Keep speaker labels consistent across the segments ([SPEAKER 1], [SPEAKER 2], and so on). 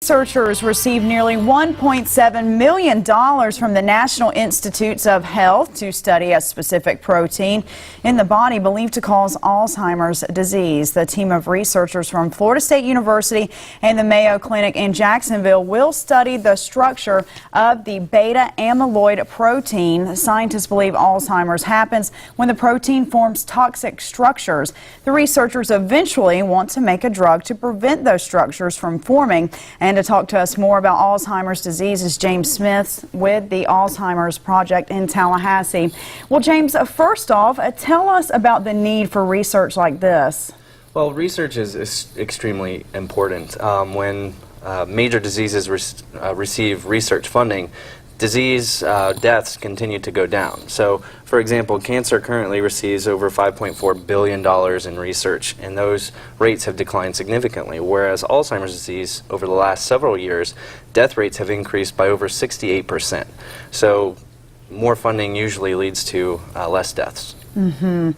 [SPEAKER 1] Researchers received nearly $1.7 million from the National Institutes of Health to study a specific protein in the body believed to cause Alzheimer's disease. The team of researchers from Florida State University and the Mayo Clinic in Jacksonville will study the structure of the beta amyloid protein. Scientists believe Alzheimer's happens when the protein forms toxic structures. The researchers eventually want to make a drug to prevent those structures from forming. And to talk to us more about Alzheimer's disease is James Smith with the Alzheimer's Project in Tallahassee. Well, James, first off, tell us about the need for research like this.
[SPEAKER 2] Well, research is extremely important. When major diseases receive research funding, disease deaths continue to go down. So, for example, cancer currently receives over $5.4 billion in research, and those rates have declined significantly, whereas Alzheimer's disease, over the last several years, death rates have increased by over 68%. So, more funding usually leads to less deaths.
[SPEAKER 1] And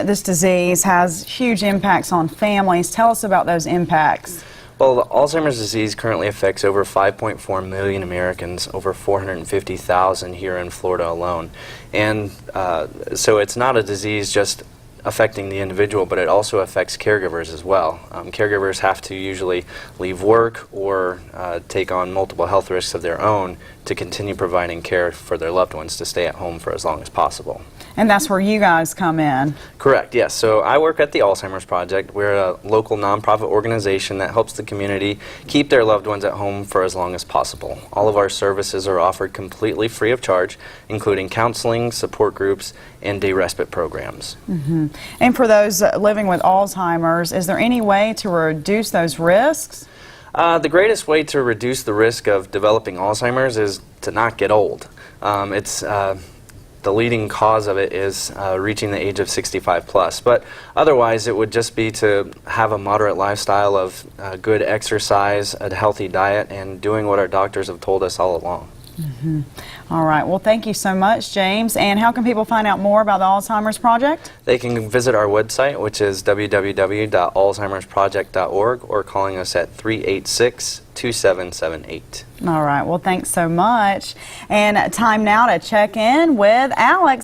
[SPEAKER 1] this disease has huge impacts on families. Tell us about those impacts.
[SPEAKER 2] Well, Alzheimer's disease currently affects over 5.4 million Americans, over 450,000 here in Florida alone. And so it's not a disease just affecting the individual, but it also affects caregivers as well. Caregivers have to usually leave work or take on multiple health risks of their own to continue providing care for their loved ones to stay at home for as long as possible.
[SPEAKER 1] And that's where you guys come in.
[SPEAKER 2] Correct, yes. So I work at the Alzheimer's Project. We're a local nonprofit organization that helps the community keep their loved ones at home for as long as possible. All of our services are offered completely free of charge, including counseling, support groups, and day respite programs.
[SPEAKER 1] And for those living with Alzheimer's, is there any way to reduce those risks?
[SPEAKER 2] The greatest way to reduce the risk of developing Alzheimer's is to not get old. The leading cause of it is reaching the age of 65 plus, but otherwise it would just be to have a moderate lifestyle of good exercise, a healthy diet, and doing what our doctors have told us all along.
[SPEAKER 1] All right, well, thank you so much, James. And how can people find out more about the Alzheimer's Project?
[SPEAKER 2] They can visit our website, which is www.alzheimersproject.org, or calling us at 386-2778.
[SPEAKER 1] All right, well, thanks so much. And time now to check in with Alex.